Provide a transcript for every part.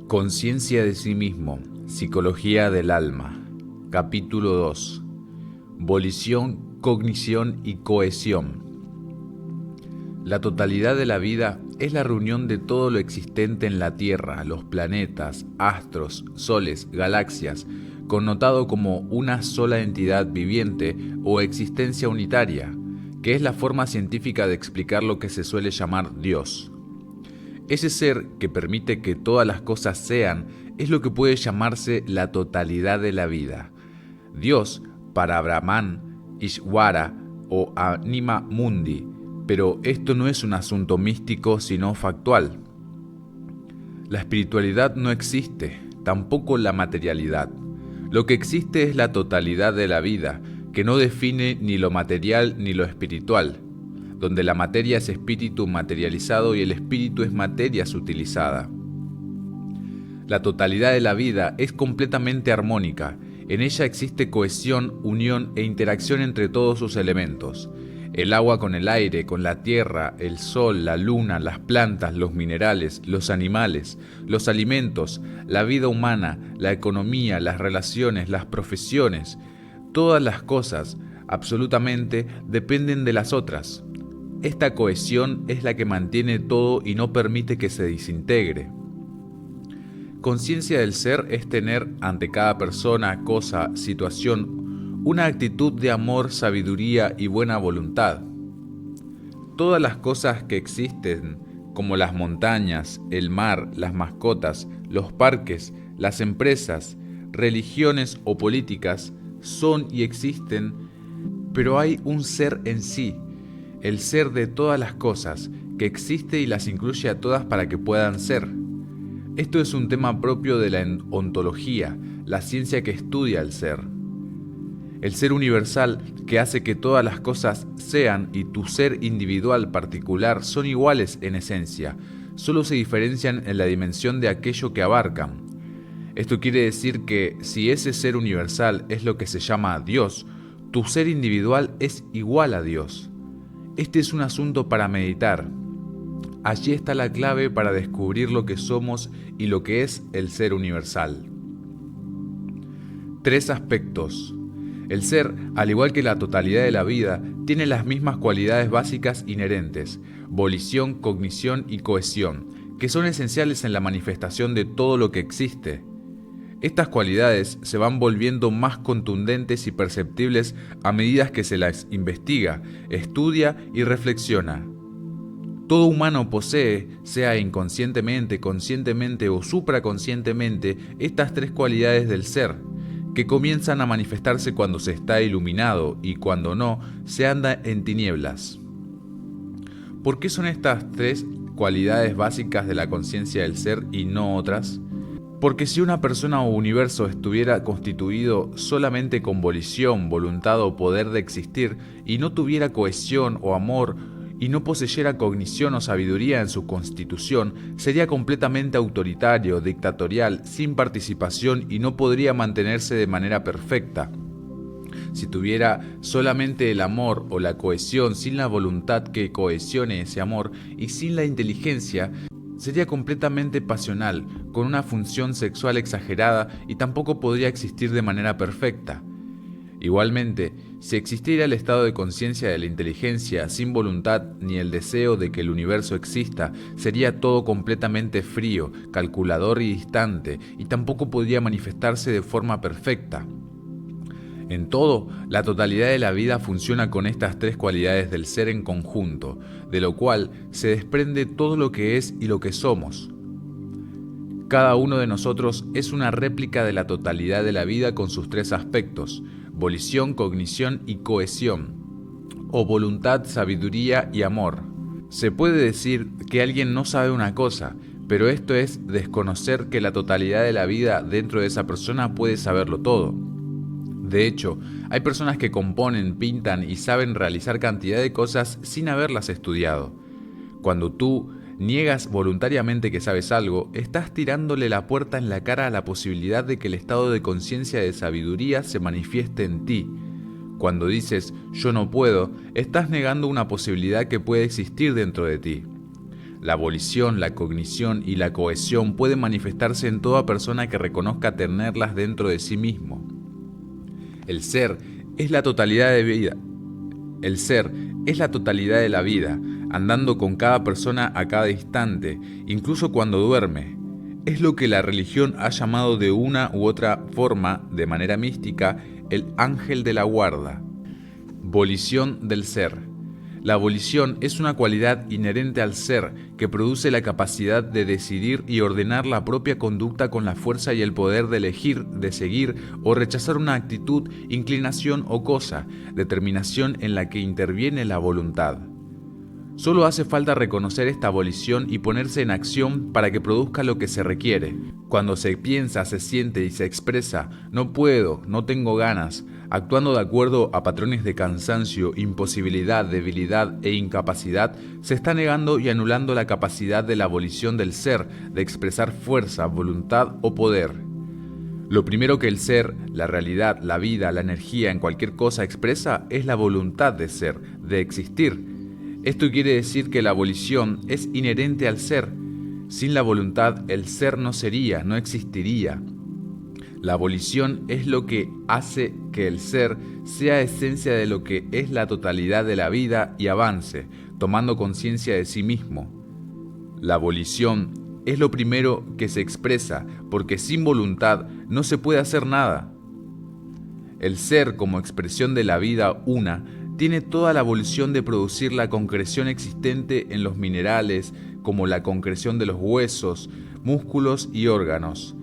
Conciencia de sí mismo, psicología del alma. Capítulo 2. Volición, cognición y cohesión. La totalidad de la vida es la reunión de todo lo existente en la Tierra, los planetas, astros, soles, galaxias, connotado como una sola entidad viviente o existencia unitaria, que es la forma científica de explicar lo que se suele llamar Dios. Ese ser que permite que todas las cosas sean es lo que puede llamarse la totalidad de la vida. Dios para Brahman, Ishvara o Anima Mundi, pero esto no es un asunto místico sino factual. La espiritualidad no existe, tampoco la materialidad. Lo que existe es la totalidad de la vida, que no define ni lo material ni lo espiritual, donde la materia es espíritu materializado y el espíritu es materia sutilizada. La totalidad de la vida es completamente armónica. En ella existe cohesión, unión e interacción entre todos sus elementos. El agua con el aire, con la tierra, el sol, la luna, las plantas, los minerales, los animales, los alimentos, la vida humana, la economía, las relaciones, las profesiones. Todas las cosas, absolutamente, dependen de las otras. Esta cohesión es la que mantiene todo y no permite que se desintegre. Conciencia del ser es tener ante cada persona, cosa, situación, una actitud de amor, sabiduría y buena voluntad. Todas las cosas que existen, como las montañas, el mar, las mascotas, los parques, las empresas, religiones o políticas, son y existen, pero hay un ser en sí, el ser de todas las cosas, que existe y las incluye a todas para que puedan ser. Esto es un tema propio de la ontología, la ciencia que estudia el ser. El ser universal que hace que todas las cosas sean y tu ser individual particular son iguales en esencia, solo se diferencian en la dimensión de aquello que abarcan. Esto quiere decir que si ese ser universal es lo que se llama Dios, tu ser individual es igual a Dios. Este es un asunto para meditar. Allí está la clave para descubrir lo que somos y lo que es el ser universal. 3 aspectos. El ser, al igual que la totalidad de la vida, tiene las mismas cualidades básicas inherentes, volición, cognición y cohesión, que son esenciales en la manifestación de todo lo que existe. Estas cualidades se van volviendo más contundentes y perceptibles a medida que se las investiga, estudia y reflexiona. Todo humano posee, sea inconscientemente, conscientemente o supraconscientemente, estas 3 cualidades del ser, que comienzan a manifestarse cuando se está iluminado y cuando no, se anda en tinieblas. ¿Por qué son estas 3 cualidades básicas de la conciencia del ser y no otras? Porque si una persona o universo estuviera constituido solamente con volición, voluntad o poder de existir, y no tuviera cohesión o amor, y no poseyera cognición o sabiduría en su constitución, sería completamente autoritario, dictatorial, sin participación y no podría mantenerse de manera perfecta. Si tuviera solamente el amor o la cohesión sin la voluntad que cohesione ese amor y sin la inteligencia, sería completamente pasional, con una función sexual exagerada y tampoco podría existir de manera perfecta. Igualmente, si existiera el estado de conciencia de la inteligencia sin voluntad ni el deseo de que el universo exista, sería todo completamente frío, calculador y distante, y tampoco podría manifestarse de forma perfecta. En todo, la totalidad de la vida funciona con estas 3 cualidades del ser en conjunto, de lo cual se desprende todo lo que es y lo que somos. Cada uno de nosotros es una réplica de la totalidad de la vida con sus 3 aspectos, volición, cognición y cohesión, o voluntad, sabiduría y amor. Se puede decir que alguien no sabe una cosa, pero esto es desconocer que la totalidad de la vida dentro de esa persona puede saberlo todo. De hecho, hay personas que componen, pintan y saben realizar cantidad de cosas sin haberlas estudiado. Cuando tú niegas voluntariamente que sabes algo, estás tirándole la puerta en la cara a la posibilidad de que el estado de conciencia de sabiduría se manifieste en ti. Cuando dices yo no puedo, estás negando una posibilidad que puede existir dentro de ti. La volición, la cognición y la cohesión pueden manifestarse en toda persona que reconozca tenerlas dentro de sí mismo. El ser es la totalidad de vida. El ser es la totalidad de la vida, andando con cada persona a cada instante, incluso cuando duerme. Es lo que la religión ha llamado de una u otra forma, de manera mística, el ángel de la guarda. Volición del ser. La volición es una cualidad inherente al ser que produce la capacidad de decidir y ordenar la propia conducta con la fuerza y el poder de elegir, de seguir o rechazar una actitud, inclinación o cosa, determinación en la que interviene la voluntad. Solo hace falta reconocer esta volición y ponerse en acción para que produzca lo que se requiere. Cuando se piensa, se siente y se expresa, no puedo, no tengo ganas, actuando de acuerdo a patrones de cansancio, imposibilidad, debilidad e incapacidad, se está negando y anulando la capacidad de la volición del ser de expresar fuerza, voluntad o poder. Lo primero que el ser, la realidad, la vida, la energía en cualquier cosa expresa es la voluntad de ser, de existir. Esto quiere decir que la volición es inherente al ser. Sin la voluntad, el ser no sería, no existiría. La volición es lo que hace que el ser sea esencia de lo que es la totalidad de la vida y avance, tomando conciencia de sí mismo. La volición es lo primero que se expresa, porque sin voluntad no se puede hacer nada. El ser, como expresión de la vida una, tiene toda la volición de producir la concreción existente en los minerales, como la concreción de los huesos, músculos y órganos.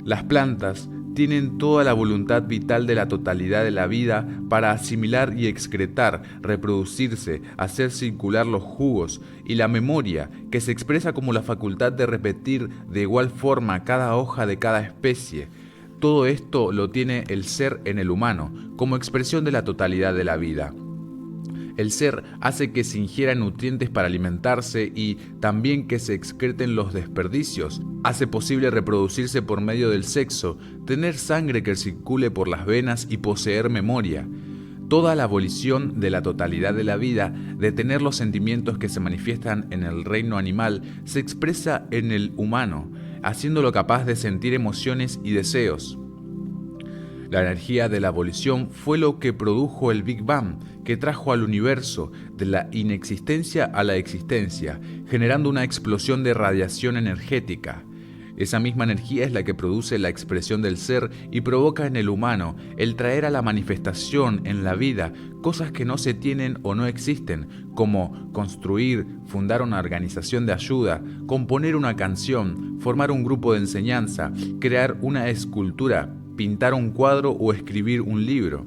Las plantas tienen toda la voluntad vital de la totalidad de la vida para asimilar y excretar, reproducirse, hacer circular los jugos, y la memoria, que se expresa como la facultad de repetir de igual forma cada hoja de cada especie. Todo esto lo tiene el ser en el humano, como expresión de la totalidad de la vida. El ser hace que se ingieran nutrientes para alimentarse y también que se excreten los desperdicios. Hace posible reproducirse por medio del sexo, tener sangre que circule por las venas y poseer memoria. Toda la volición de la totalidad de la vida, de tener los sentimientos que se manifiestan en el reino animal, se expresa en el humano, haciéndolo capaz de sentir emociones y deseos. La energía de la volición fue lo que produjo el Big Bang, que trajo al universo de la inexistencia a la existencia, generando una explosión de radiación energética. Esa misma energía es la que produce la expresión del ser y provoca en el humano el traer a la manifestación en la vida cosas que no se tienen o no existen, como construir, fundar una organización de ayuda, componer una canción, formar un grupo de enseñanza, crear una escultura, pintar un cuadro o escribir un libro.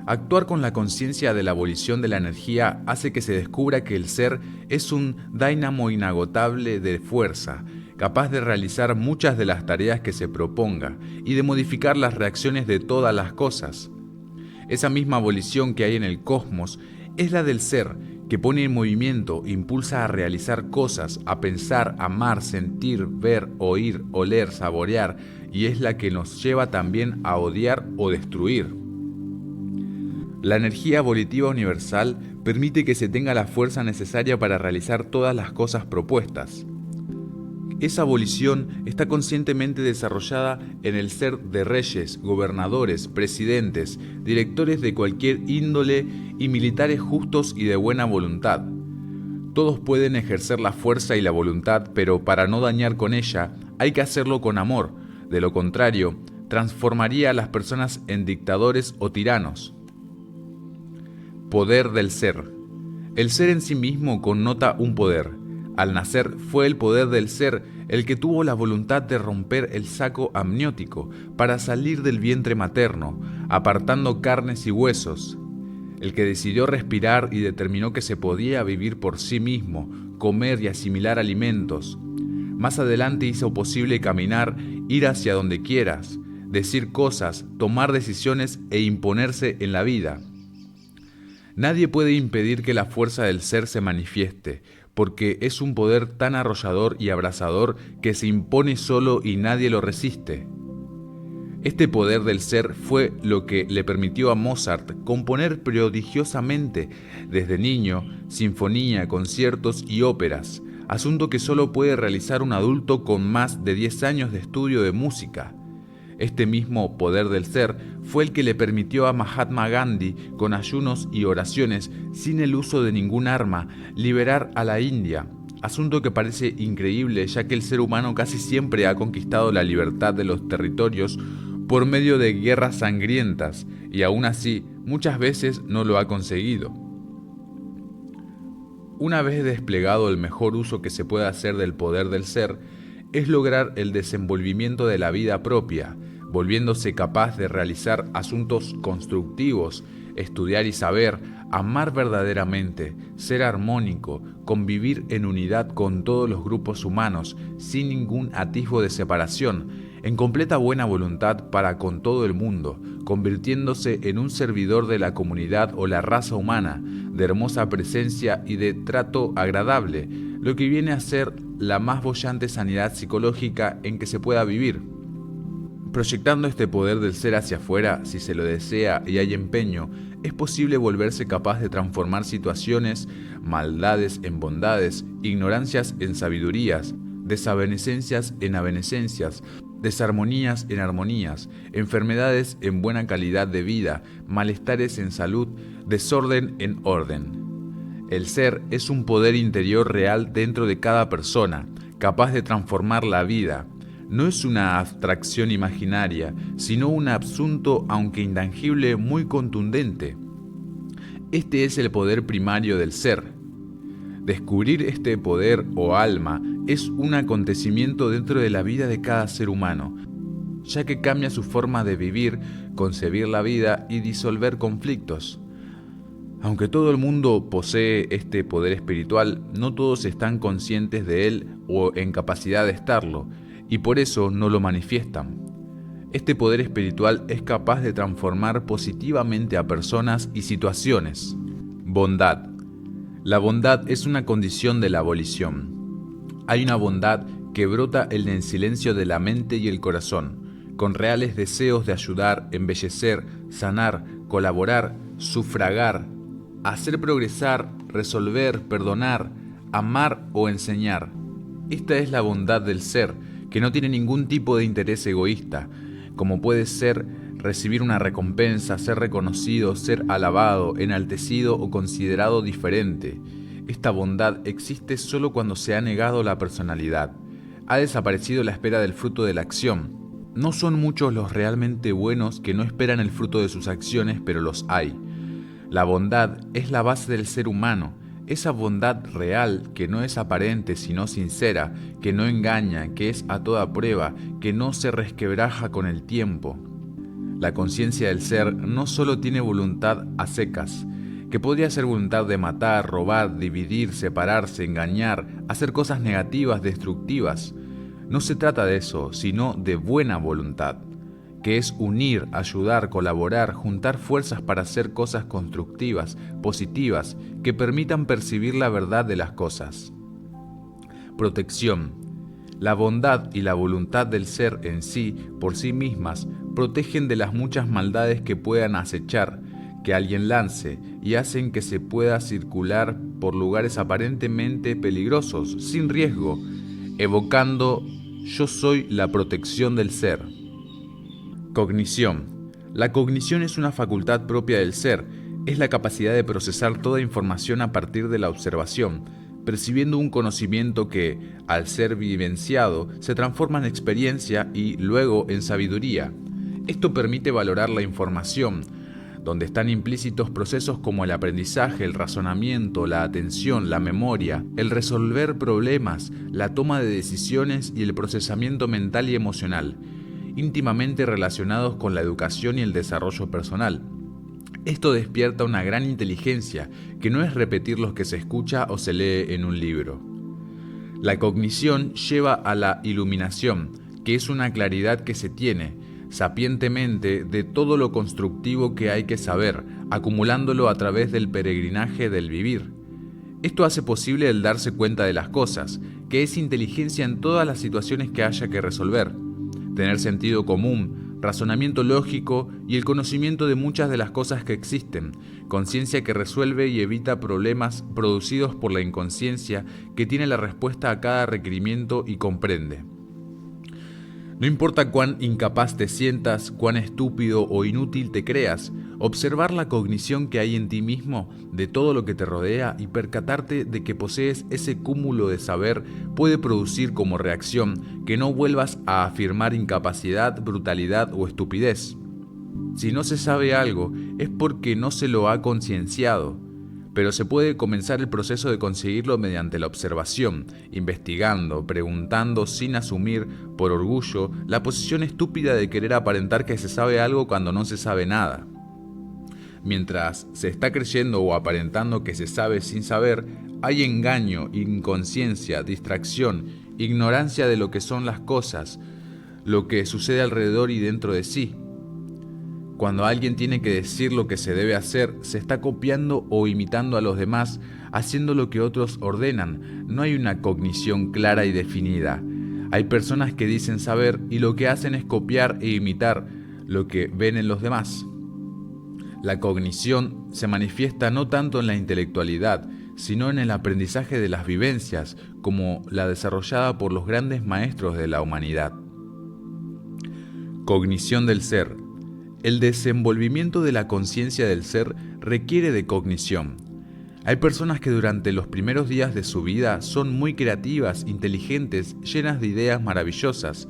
Actuar con la conciencia de la volición de la energía hace que se descubra que el ser es un dínamo inagotable de fuerza, capaz de realizar muchas de las tareas que se proponga y de modificar las reacciones de todas las cosas. Esa misma volición que hay en el cosmos es la del ser, que pone en movimiento, impulsa a realizar cosas, a pensar, amar, sentir, ver, oír, oler, saborear, y es la que nos lleva también a odiar o destruir. La energía volitiva universal permite que se tenga la fuerza necesaria para realizar todas las cosas propuestas. Esa volición está conscientemente desarrollada en el ser de reyes, gobernadores, presidentes, directores de cualquier índole y militares justos y de buena voluntad. Todos pueden ejercer la fuerza y la voluntad, pero para no dañar con ella, hay que hacerlo con amor. De lo contrario, transformaría a las personas en dictadores o tiranos. Poder del ser. El ser en sí mismo connota un poder. Al nacer fue el poder del ser el que tuvo la voluntad de romper el saco amniótico para salir del vientre materno, apartando carnes y huesos. El que decidió respirar y determinó que se podía vivir por sí mismo, comer y asimilar alimentos. Más adelante hizo posible caminar, ir hacia donde quieras, decir cosas, tomar decisiones e imponerse en la vida. Nadie puede impedir que la fuerza del ser se manifieste, porque es un poder tan arrollador y abrasador que se impone solo y nadie lo resiste. Este poder del ser fue lo que le permitió a Mozart componer prodigiosamente desde niño sinfonía, conciertos y óperas, asunto que solo puede realizar un adulto con más de 10 años de estudio de música. Este mismo poder del ser fue el que le permitió a Mahatma Gandhi, con ayunos y oraciones, sin el uso de ningún arma, liberar a la India, asunto que parece increíble ya que el ser humano casi siempre ha conquistado la libertad de los territorios por medio de guerras sangrientas, y aún así muchas veces no lo ha conseguido. Una vez desplegado el mejor uso que se puede hacer del poder del ser, es lograr el desenvolvimiento de la vida propia, volviéndose capaz de realizar asuntos constructivos, estudiar y saber, amar verdaderamente, ser armónico, convivir en unidad con todos los grupos humanos, sin ningún atisbo de separación, en completa buena voluntad para con todo el mundo, convirtiéndose en un servidor de la comunidad o la raza humana, de hermosa presencia y de trato agradable, lo que viene a ser la más boyante sanidad psicológica en que se pueda vivir. Proyectando este poder del ser hacia afuera, si se lo desea y hay empeño, es posible volverse capaz de transformar situaciones, maldades en bondades, ignorancias en sabidurías, desavenencias en avenencias, desarmonías en armonías, enfermedades en buena calidad de vida, malestares en salud, desorden en orden. El ser es un poder interior real dentro de cada persona, capaz de transformar la vida. No es una abstracción imaginaria, sino un asunto, aunque intangible, muy contundente. Este es el poder primario del ser. Descubrir este poder o alma es un acontecimiento dentro de la vida de cada ser humano, ya que cambia su forma de vivir, concebir la vida y disolver conflictos. Aunque todo el mundo posee este poder espiritual, no todos están conscientes de él o en capacidad de estarlo, y por eso no lo manifiestan. Este poder espiritual es capaz de transformar positivamente a personas y situaciones. Bondad. La bondad es una condición de la abolición. Hay una bondad que brota en el silencio de la mente y el corazón, con reales deseos de ayudar, embellecer, sanar, colaborar, sufragar, hacer progresar, resolver, perdonar, amar o enseñar. Esta es la bondad del ser, que no tiene ningún tipo de interés egoísta, como puede ser recibir una recompensa, ser reconocido, ser alabado, enaltecido o considerado diferente. Esta bondad existe solo cuando se ha negado la personalidad. Ha desaparecido la espera del fruto de la acción. No son muchos los realmente buenos que no esperan el fruto de sus acciones, pero los hay. La bondad es la base del ser humano. Esa bondad real, que no es aparente sino sincera, que no engaña, que es a toda prueba, que no se resquebraja con el tiempo. La conciencia del ser no solo tiene voluntad a secas, que podría ser voluntad de matar, robar, dividir, separarse, engañar, hacer cosas negativas, destructivas. No se trata de eso, sino de buena voluntad, que es unir, ayudar, colaborar, juntar fuerzas para hacer cosas constructivas, positivas, que permitan percibir la verdad de las cosas. Protección. La bondad y la voluntad del ser en sí, por sí mismas, protegen de las muchas maldades que puedan acechar, que alguien lance, y hacen que se pueda circular por lugares aparentemente peligrosos, sin riesgo, evocando "yo soy la protección del ser". Cognición. La cognición es una facultad propia del ser, es la capacidad de procesar toda información a partir de la observación, percibiendo un conocimiento que, al ser vivenciado, se transforma en experiencia y luego en sabiduría. Esto permite valorar la información, donde están implícitos procesos como el aprendizaje, el razonamiento, la atención, la memoria, el resolver problemas, la toma de decisiones y el procesamiento mental y emocional, íntimamente relacionados con la educación y el desarrollo personal. Esto despierta una gran inteligencia, que no es repetir lo que se escucha o se lee en un libro. La cognición lleva a la iluminación, que es una claridad que se tiene, sapientemente, de todo lo constructivo que hay que saber, acumulándolo a través del peregrinaje del vivir. Esto hace posible el darse cuenta de las cosas, que es inteligencia en todas las situaciones que haya que resolver. Tener sentido común, razonamiento lógico y el conocimiento de muchas de las cosas que existen, conciencia que resuelve y evita problemas producidos por la inconsciencia, que tiene la respuesta a cada requerimiento y comprende. No importa cuán incapaz te sientas, cuán estúpido o inútil te creas, observar la cognición que hay en ti mismo de todo lo que te rodea y percatarte de que posees ese cúmulo de saber puede producir como reacción que no vuelvas a afirmar incapacidad, brutalidad o estupidez. Si no se sabe algo, es porque no se lo ha concienciado, pero se puede comenzar el proceso de conseguirlo mediante la observación, investigando, preguntando sin asumir, por orgullo, la posición estúpida de querer aparentar que se sabe algo cuando no se sabe nada. Mientras se está creyendo o aparentando que se sabe sin saber, hay engaño, inconsciencia, distracción, ignorancia de lo que son las cosas, lo que sucede alrededor y dentro de sí. Cuando alguien tiene que decir lo que se debe hacer, se está copiando o imitando a los demás, haciendo lo que otros ordenan. No hay una cognición clara y definida. Hay personas que dicen saber y lo que hacen es copiar e imitar lo que ven en los demás. La cognición se manifiesta no tanto en la intelectualidad, sino en el aprendizaje de las vivencias, como la desarrollada por los grandes maestros de la humanidad. Cognición del ser. El desenvolvimiento de la conciencia del ser requiere de cognición. Hay personas que durante los primeros días de su vida son muy creativas, inteligentes, llenas de ideas maravillosas.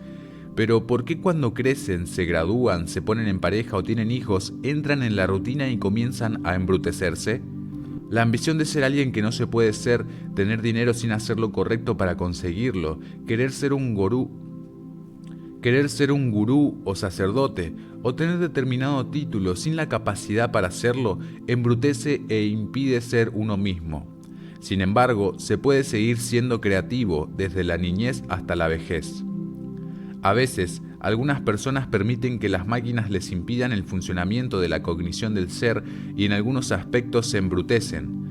Pero ¿por qué cuando crecen, se gradúan, se ponen en pareja o tienen hijos, entran en la rutina y comienzan a embrutecerse? La ambición de ser alguien que no se puede ser, tener dinero sin hacer lo correcto para conseguirlo, querer ser un gurú o sacerdote, o tener determinado título sin la capacidad para hacerlo, embrutece e impide ser uno mismo. Sin embargo, se puede seguir siendo creativo desde la niñez hasta la vejez. A veces, algunas personas permiten que las máquinas les impidan el funcionamiento de la cognición del ser y en algunos aspectos se embrutecen.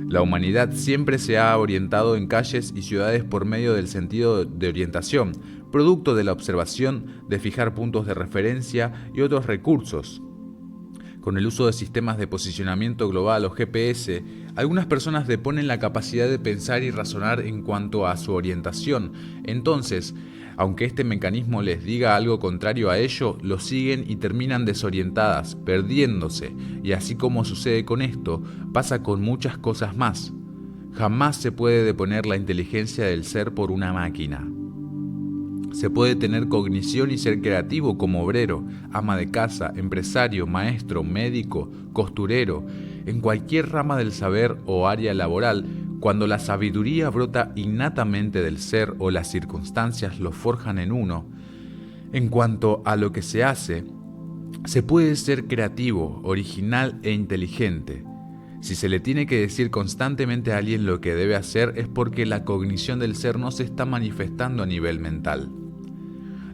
La humanidad siempre se ha orientado en calles y ciudades por medio del sentido de orientación, producto de la observación, de fijar puntos de referencia y otros recursos. Con el uso de sistemas de posicionamiento global o GPS, algunas personas deponen la capacidad de pensar y razonar en cuanto a su orientación. Entonces, aunque este mecanismo les diga algo contrario a ello, lo siguen y terminan desorientadas, perdiéndose, y así como sucede con esto, pasa con muchas cosas más. Jamás se puede deponer la inteligencia del ser por una máquina. Se puede tener cognición y ser creativo como obrero, ama de casa, empresario, maestro, médico, costurero, en cualquier rama del saber o área laboral, cuando la sabiduría brota innatamente del ser o las circunstancias lo forjan en uno. En cuanto a lo que se hace, se puede ser creativo, original e inteligente. Si se le tiene que decir constantemente a alguien lo que debe hacer es porque la cognición del ser no se está manifestando a nivel mental.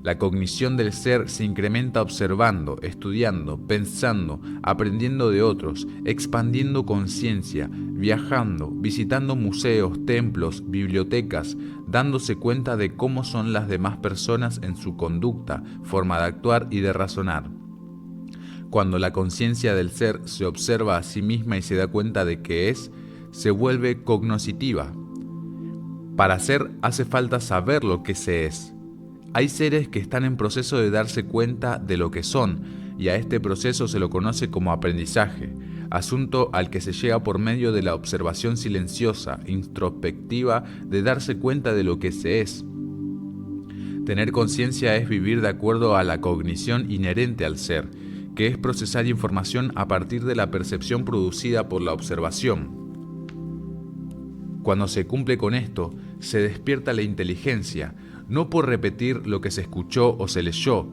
La cognición del ser se incrementa observando, estudiando, pensando, aprendiendo de otros, expandiendo conciencia, viajando, visitando museos, templos, bibliotecas, dándose cuenta de cómo son las demás personas en su conducta, forma de actuar y de razonar. Cuando la conciencia del ser se observa a sí misma y se da cuenta de que es, se vuelve cognoscitiva. Para ser hace falta saber lo que se es. Hay seres que están en proceso de darse cuenta de lo que son, y a este proceso se lo conoce como aprendizaje, asunto al que se llega por medio de la observación silenciosa, introspectiva, de darse cuenta de lo que se es. Tener conciencia es vivir de acuerdo a la cognición inherente al ser, que es procesar información a partir de la percepción producida por la observación. Cuando se cumple con esto, se despierta la inteligencia, no por repetir lo que se escuchó o se leyó.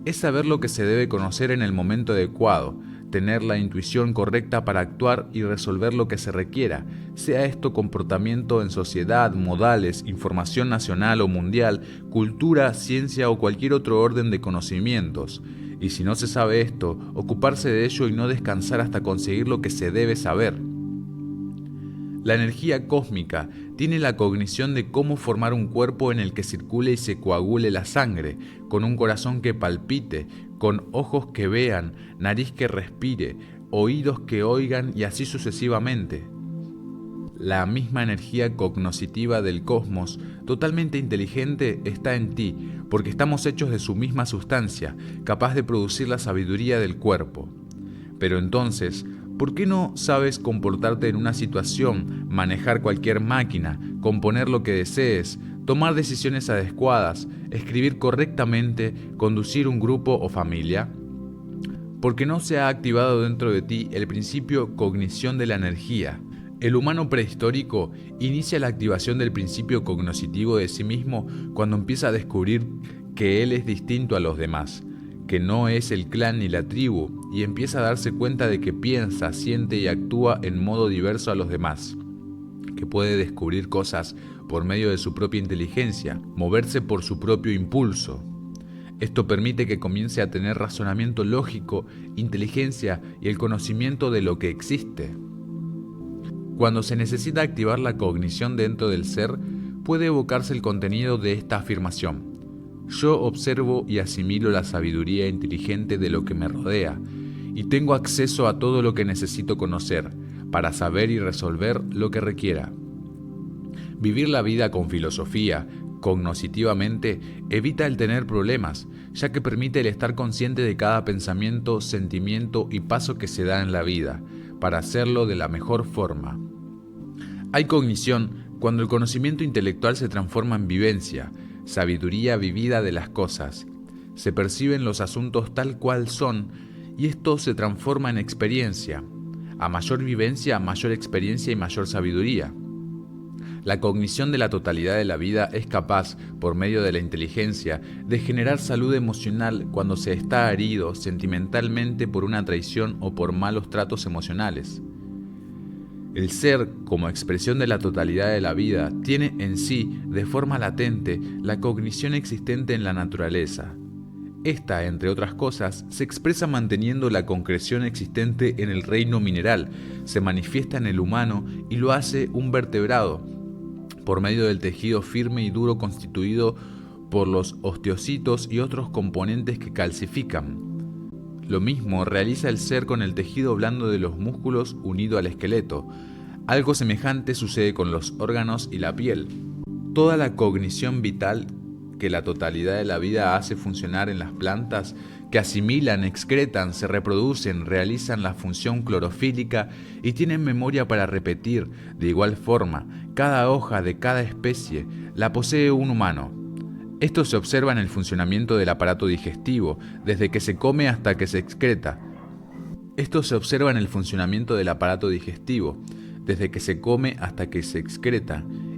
Es saber lo que se debe conocer en el momento adecuado, tener la intuición correcta para actuar y resolver lo que se requiera, sea esto comportamiento en sociedad, modales, información nacional o mundial, cultura, ciencia o cualquier otro orden de conocimientos. Y si no se sabe esto, ocuparse de ello y no descansar hasta conseguir lo que se debe saber. La energía cósmica tiene la cognición de cómo formar un cuerpo en el que circule y se coagule la sangre, con un corazón que palpite, con ojos que vean, nariz que respire, oídos que oigan y así sucesivamente. La misma energía cognoscitiva del cosmos, totalmente inteligente, está en ti, porque estamos hechos de su misma sustancia, capaz de producir la sabiduría del cuerpo. Pero entonces, ¿por qué no sabes comportarte en una situación, manejar cualquier máquina, componer lo que desees, tomar decisiones adecuadas, escribir correctamente, conducir un grupo o familia? Porque no se ha activado dentro de ti el principio cognición de la energía. El humano prehistórico inicia la activación del principio cognoscitivo de sí mismo cuando empieza a descubrir que él es distinto a los demás, que no es el clan ni la tribu, y empieza a darse cuenta de que piensa, siente y actúa en modo diverso a los demás, que puede descubrir cosas por medio de su propia inteligencia, moverse por su propio impulso. Esto permite que comience a tener razonamiento lógico, inteligencia y el conocimiento de lo que existe. Cuando se necesita activar la cognición dentro del ser, puede evocarse el contenido de esta afirmación. Yo observo y asimilo la sabiduría inteligente de lo que me rodea, y tengo acceso a todo lo que necesito conocer, para saber y resolver lo que requiera. Vivir la vida con filosofía, cognoscitivamente, evita el tener problemas, ya que permite el estar consciente de cada pensamiento, sentimiento y paso que se da en la vida, para hacerlo de la mejor forma. Hay cognición cuando el conocimiento intelectual se transforma en vivencia, sabiduría vivida de las cosas. Se perciben los asuntos tal cual son y esto se transforma en experiencia. A mayor vivencia, mayor experiencia y mayor sabiduría. La cognición de la totalidad de la vida es capaz, por medio de la inteligencia, de generar salud emocional cuando se está herido sentimentalmente por una traición o por malos tratos emocionales. El ser, como expresión de la totalidad de la vida, tiene en sí, de forma latente, la cognición existente en la naturaleza. Esta, entre otras cosas, se expresa manteniendo la concreción existente en el reino mineral, se manifiesta en el humano y lo hace un vertebrado, por medio del tejido firme y duro constituido por los osteocitos y otros componentes que calcifican. Lo mismo realiza el ser con el tejido blando de los músculos unido al esqueleto. Algo semejante sucede con los órganos y la piel. Toda la cognición vital que la totalidad de la vida hace funcionar en las plantas, que asimilan, excretan, se reproducen, realizan la función clorofílica y tienen memoria para repetir, de igual forma, cada hoja de cada especie la posee un humano. Esto se observa en el funcionamiento del aparato digestivo, desde que se come hasta que se excreta.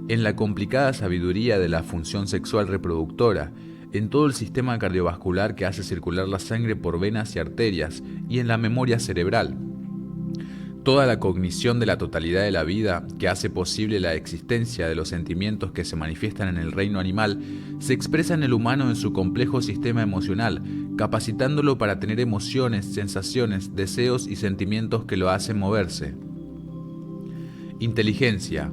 En la complicada sabiduría de la función sexual reproductora, en todo el sistema cardiovascular que hace circular la sangre por venas y arterias, y en la memoria cerebral. Toda la cognición de la totalidad de la vida, que hace posible la existencia de los sentimientos que se manifiestan en el reino animal, se expresa en el humano en su complejo sistema emocional, capacitándolo para tener emociones, sensaciones, deseos y sentimientos que lo hacen moverse. Inteligencia.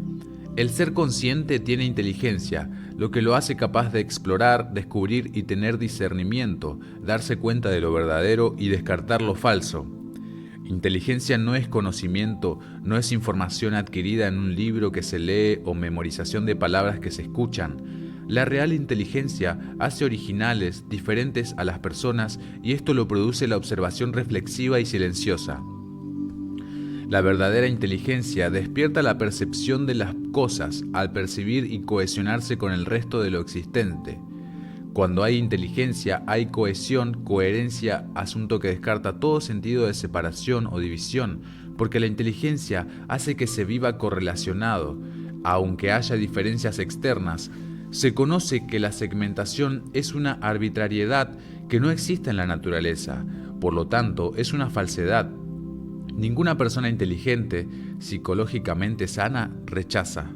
El ser consciente tiene inteligencia, lo que lo hace capaz de explorar, descubrir y tener discernimiento, darse cuenta de lo verdadero y descartar lo falso. Inteligencia no es conocimiento, no es información adquirida en un libro que se lee o memorización de palabras que se escuchan. La real inteligencia hace originales, diferentes a las personas, y esto lo produce la observación reflexiva y silenciosa. La verdadera inteligencia despierta la percepción de las cosas al percibir y cohesionarse con el resto de lo existente. Cuando hay inteligencia, hay cohesión, coherencia, asunto que descarta todo sentido de separación o división, porque la inteligencia hace que se viva correlacionado, aunque haya diferencias externas. Se conoce que la segmentación es una arbitrariedad que no existe en la naturaleza, por lo tanto es una falsedad. Ninguna persona inteligente, psicológicamente sana, rechaza.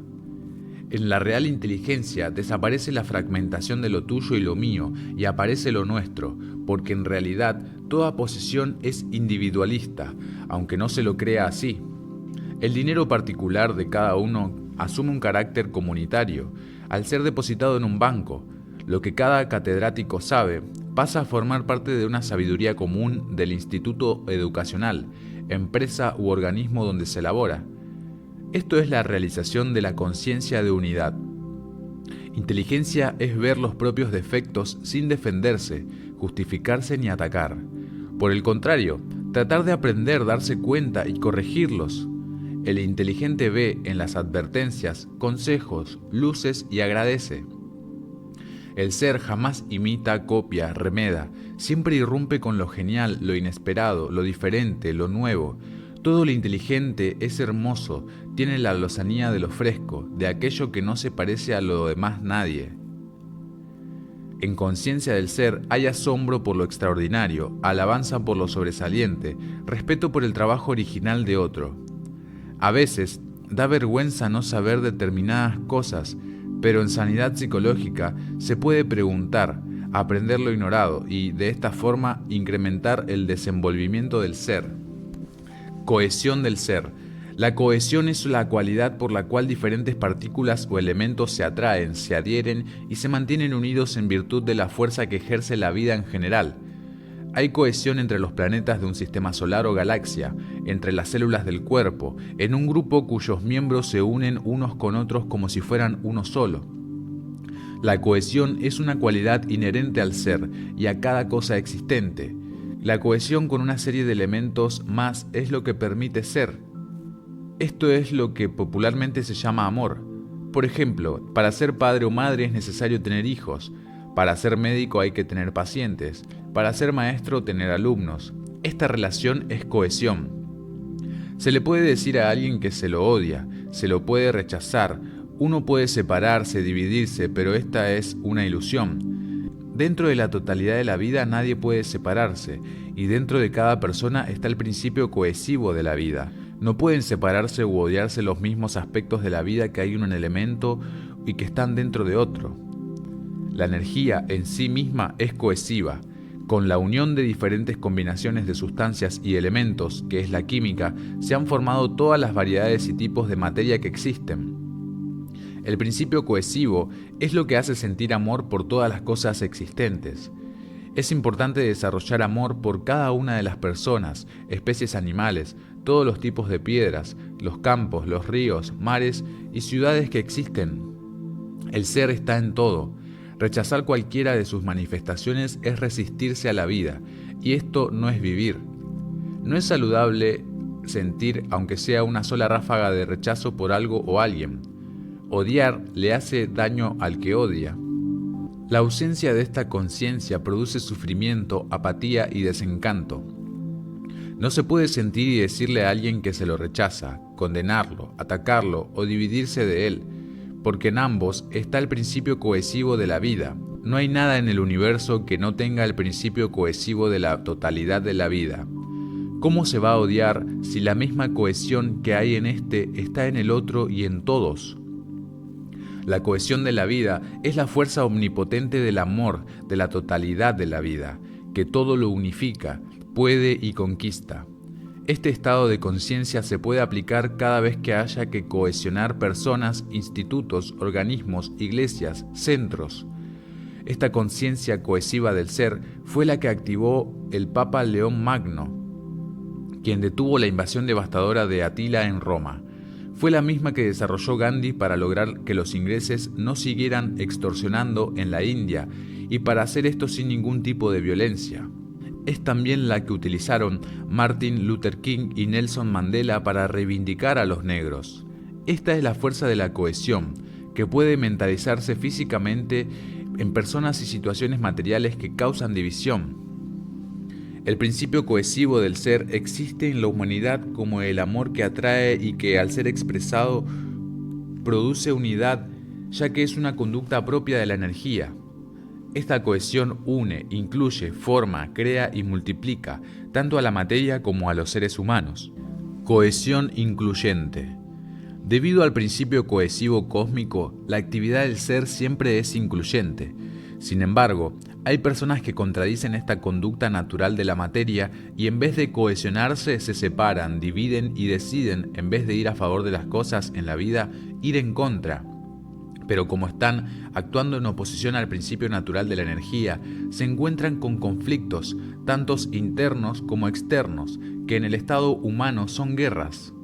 En la real inteligencia desaparece la fragmentación de lo tuyo y lo mío y aparece lo nuestro, porque en realidad toda posesión es individualista, aunque no se lo crea así. El dinero particular de cada uno asume un carácter comunitario, al ser depositado en un banco. Lo que cada catedrático sabe pasa a formar parte de una sabiduría común del instituto educacional, empresa u organismo donde se elabora. Esto es la realización de la conciencia de unidad. Inteligencia es ver los propios defectos sin defenderse, justificarse ni atacar. Por el contrario, tratar de aprender, darse cuenta y corregirlos. El inteligente ve en las advertencias, consejos, luces y agradece. El ser jamás imita, copia, remeda, siempre irrumpe con lo genial, lo inesperado, lo diferente, lo nuevo. Todo lo inteligente es hermoso, tiene la lozanía de lo fresco, de aquello que no se parece a lo demás nadie. En conciencia del ser hay asombro por lo extraordinario, alabanza por lo sobresaliente, respeto por el trabajo original de otro. A veces da vergüenza no saber determinadas cosas, pero en sanidad psicológica se puede preguntar, aprender lo ignorado y, de esta forma, incrementar el desenvolvimiento del ser. Cohesión del ser. La cohesión es la cualidad por la cual diferentes partículas o elementos se atraen, se adhieren y se mantienen unidos en virtud de la fuerza que ejerce la vida en general. Hay cohesión entre los planetas de un sistema solar o galaxia, entre las células del cuerpo, en un grupo cuyos miembros se unen unos con otros como si fueran uno solo. La cohesión es una cualidad inherente al ser y a cada cosa existente. La cohesión con una serie de elementos más es lo que permite ser. Esto es lo que popularmente se llama amor. Por ejemplo, para ser padre o madre es necesario tener hijos. Para ser médico hay que tener pacientes. Para ser maestro, tener alumnos. Esta relación es cohesión. Se le puede decir a alguien que se lo odia, se lo puede rechazar. Uno puede separarse, dividirse, pero esta es una ilusión. Dentro de la totalidad de la vida nadie puede separarse, y dentro de cada persona está el principio cohesivo de la vida. No pueden separarse u odiarse los mismos aspectos de la vida que hay en un elemento y que están dentro de otro. La energía en sí misma es cohesiva. Con la unión de diferentes combinaciones de sustancias y elementos, que es la química, se han formado todas las variedades y tipos de materia que existen. El principio cohesivo es lo que hace sentir amor por todas las cosas existentes. Es importante desarrollar amor por cada una de las personas, especies animales, todos los tipos de piedras, los campos, los ríos, mares y ciudades que existen. El ser está en todo. Rechazar cualquiera de sus manifestaciones es resistirse a la vida, y esto no es vivir. No es saludable sentir aunque sea una sola ráfaga de rechazo por algo o alguien. Odiar le hace daño al que odia. La ausencia de esta conciencia produce sufrimiento, apatía y desencanto. No se puede sentir y decirle a alguien que se lo rechaza, condenarlo, atacarlo o dividirse de él, porque en ambos está el principio cohesivo de la vida. No hay nada en el universo que no tenga el principio cohesivo de la totalidad de la vida. ¿Cómo se va a odiar si la misma cohesión que hay en este está en el otro y en todos? La cohesión de la vida es la fuerza omnipotente del amor, de la totalidad de la vida, que todo lo unifica, puede y conquista. Este estado de conciencia se puede aplicar cada vez que haya que cohesionar personas, institutos, organismos, iglesias, centros. Esta conciencia cohesiva del ser fue la que activó el Papa León Magno, quien detuvo la invasión devastadora de Atila en Roma. Fue la misma que desarrolló Gandhi para lograr que los ingleses no siguieran extorsionando en la India y para hacer esto sin ningún tipo de violencia. Es también la que utilizaron Martin Luther King y Nelson Mandela para reivindicar a los negros. Esta es la fuerza de la cohesión, que puede mentalizarse físicamente en personas y situaciones materiales que causan división. El principio cohesivo del ser existe en la humanidad como el amor que atrae y que, al ser expresado, produce unidad, ya que es una conducta propia de la energía. Esta cohesión une, incluye, forma, crea y multiplica, tanto a la materia como a los seres humanos. Cohesión incluyente. Debido al principio cohesivo cósmico, la actividad del ser siempre es incluyente. Sin embargo, Hay personas que contradicen esta conducta natural de la materia y en vez de cohesionarse se separan, dividen y deciden, en vez de ir a favor de las cosas en la vida, ir en contra. Pero como están actuando en oposición al principio natural de la energía, se encuentran con conflictos, tantos internos como externos, que en el estado humano son guerras.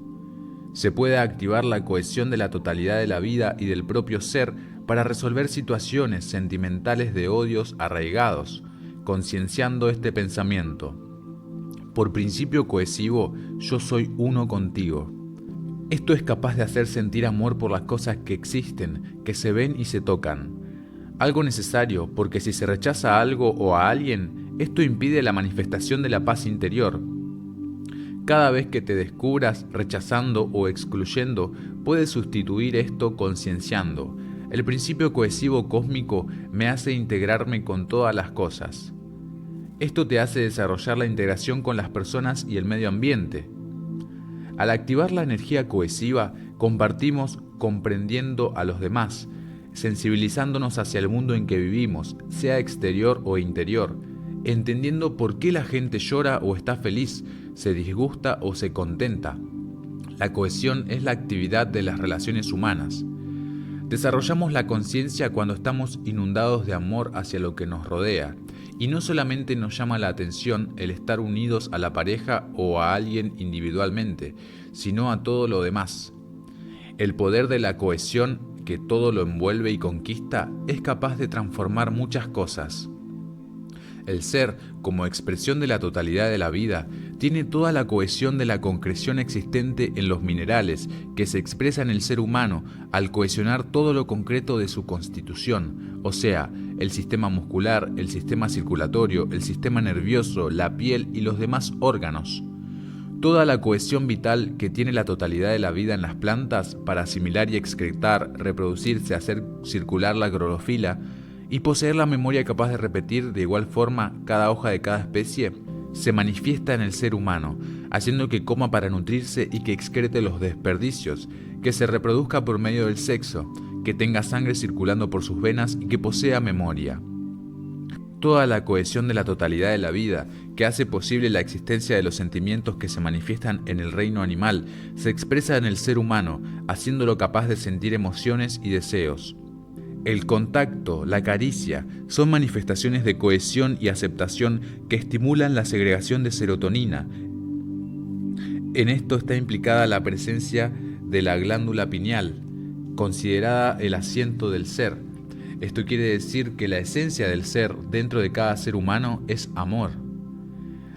Se puede activar la cohesión de la totalidad de la vida y del propio ser para resolver situaciones sentimentales de odios arraigados, concienciando este pensamiento. Por principio cohesivo, yo soy uno contigo. Esto es capaz de hacer sentir amor por las cosas que existen, que se ven y se tocan. Algo necesario, porque si se rechaza algo o a alguien, esto impide la manifestación de la paz interior. Cada vez que te descubras rechazando o excluyendo, puedes sustituir esto concienciando. El principio cohesivo cósmico me hace integrarme con todas las cosas. Esto te hace desarrollar la integración con las personas y el medio ambiente. Al activar la energía cohesiva, compartimos comprendiendo a los demás, sensibilizándonos hacia el mundo en que vivimos, sea exterior o interior, entendiendo por qué la gente llora o está feliz, se disgusta o se contenta. La cohesión es la actividad de las relaciones humanas. Desarrollamos la conciencia cuando estamos inundados de amor hacia lo que nos rodea, y no solamente nos llama la atención el estar unidos a la pareja o a alguien individualmente, sino a todo lo demás. El poder de la cohesión, que todo lo envuelve y conquista, es capaz de transformar muchas cosas. El ser, como expresión de la totalidad de la vida, tiene toda la cohesión de la concreción existente en los minerales que se expresa en el ser humano al cohesionar todo lo concreto de su constitución, o sea, el sistema muscular, el sistema circulatorio, el sistema nervioso, la piel y los demás órganos. Toda la cohesión vital que tiene la totalidad de la vida en las plantas para asimilar y excretar, reproducirse, hacer circular la clorofila, y poseer la memoria capaz de repetir de igual forma cada hoja de cada especie, se manifiesta en el ser humano, haciendo que coma para nutrirse y que excrete los desperdicios, que se reproduzca por medio del sexo, que tenga sangre circulando por sus venas y que posea memoria. Toda la cohesión de la totalidad de la vida, que hace posible la existencia de los sentimientos que se manifiestan en el reino animal, se expresa en el ser humano, haciéndolo capaz de sentir emociones y deseos. El contacto, la caricia, son manifestaciones de cohesión y aceptación que estimulan la segregación de serotonina. En esto está implicada la presencia de la glándula pineal, considerada el asiento del ser. Esto quiere decir que la esencia del ser dentro de cada ser humano es amor.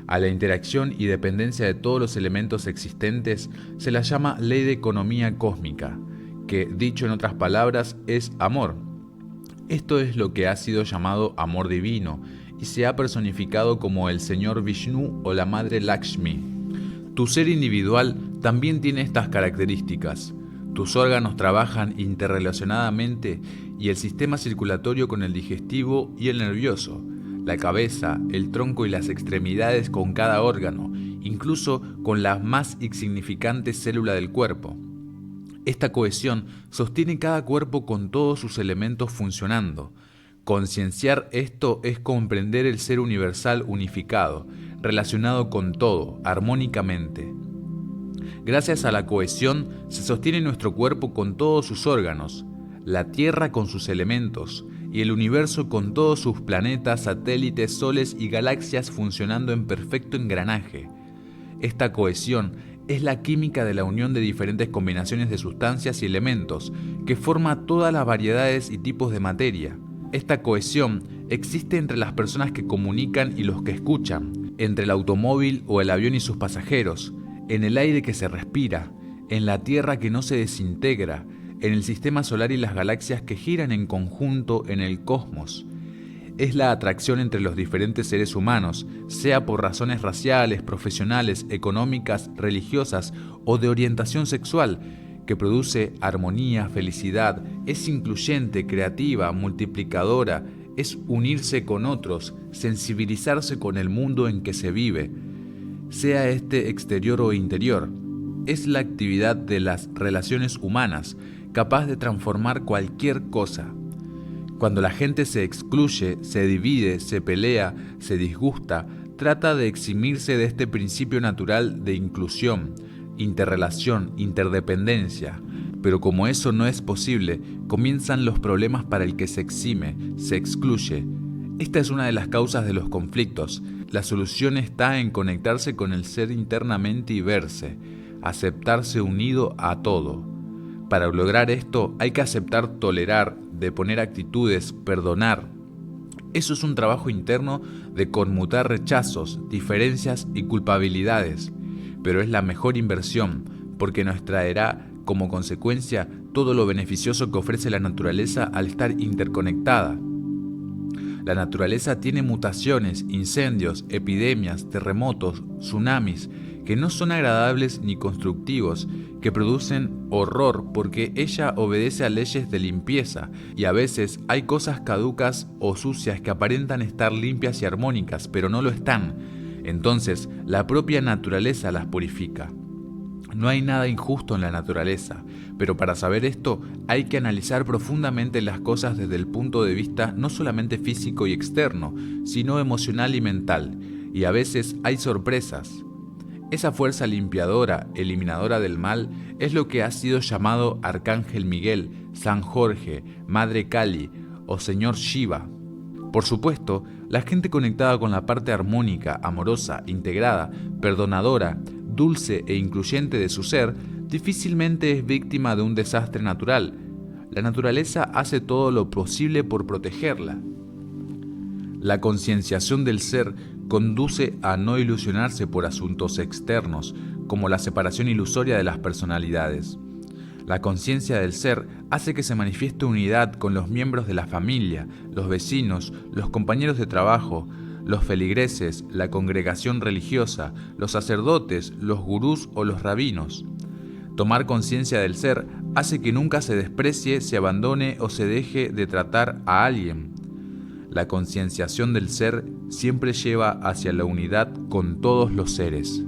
A la interacción y dependencia de todos los elementos existentes se la llama ley de economía cósmica, que, dicho en otras palabras, es amor. Esto es lo que ha sido llamado amor divino y se ha personificado como el Señor Vishnu o la Madre Lakshmi. Tu ser individual también tiene estas características. Tus órganos trabajan interrelacionadamente y el sistema circulatorio con el digestivo y el nervioso, la cabeza, el tronco y las extremidades con cada órgano, incluso con la más insignificante célula del cuerpo. Esta cohesión sostiene cada cuerpo con todos sus elementos funcionando. Concienciar esto es comprender el ser universal unificado, relacionado con todo, armónicamente. Gracias a la cohesión se sostiene nuestro cuerpo con todos sus órganos, la Tierra con sus elementos y el universo con todos sus planetas, satélites, soles y galaxias funcionando en perfecto engranaje. Esta cohesión es la química de la unión de diferentes combinaciones de sustancias y elementos que forma todas las variedades y tipos de materia. Esta cohesión existe entre las personas que comunican y los que escuchan, entre el automóvil o el avión y sus pasajeros, en el aire que se respira, en la Tierra que no se desintegra, en el sistema solar y las galaxias que giran en conjunto en el cosmos. Es la atracción entre los diferentes seres humanos, sea por razones raciales, profesionales, económicas, religiosas o de orientación sexual, que produce armonía, felicidad, es incluyente, creativa, multiplicadora, es unirse con otros, sensibilizarse con el mundo en que se vive, sea este exterior o interior. Es la actividad de las relaciones humanas, capaz de transformar cualquier cosa. Cuando la gente se excluye, se divide, se pelea, se disgusta, trata de eximirse de este principio natural de inclusión, interrelación, interdependencia. Pero como eso no es posible, comienzan los problemas para el que se exime, se excluye. Esta es una de las causas de los conflictos. La solución está en conectarse con el ser internamente y verse, aceptarse unido a todo. Para lograr esto hay que aceptar tolerar, deponer actitudes, perdonar. Eso es un trabajo interno de conmutar rechazos, diferencias y culpabilidades, pero es la mejor inversión porque nos traerá como consecuencia todo lo beneficioso que ofrece la naturaleza al estar interconectada. La naturaleza tiene mutaciones, incendios, epidemias, terremotos, tsunamis, que no son agradables ni constructivos, que producen horror porque ella obedece a leyes de limpieza y a veces hay cosas caducas o sucias que aparentan estar limpias y armónicas, pero no lo están. Entonces, la propia naturaleza las purifica. No hay nada injusto en la naturaleza, pero para saber esto hay que analizar profundamente las cosas desde el punto de vista no solamente físico y externo, sino emocional y mental, y a veces hay sorpresas. Esa fuerza limpiadora, eliminadora del mal, es lo que ha sido llamado Arcángel Miguel, San Jorge, Madre Kali o Señor Shiva. Por supuesto, la gente conectada con la parte armónica, amorosa, integrada, perdonadora, dulce e incluyente de su ser, difícilmente es víctima de un desastre natural. La naturaleza hace todo lo posible por protegerla. La concienciación del ser conduce a no ilusionarse por asuntos externos, como la separación ilusoria de las personalidades. La conciencia del ser hace que se manifieste unidad con los miembros de la familia, los vecinos, los compañeros de trabajo, los feligreses, la congregación religiosa, los sacerdotes, los gurús o los rabinos. Tomar conciencia del ser hace que nunca se desprecie, se abandone o se deje de tratar a alguien. La concienciación del ser siempre lleva hacia la unidad con todos los seres.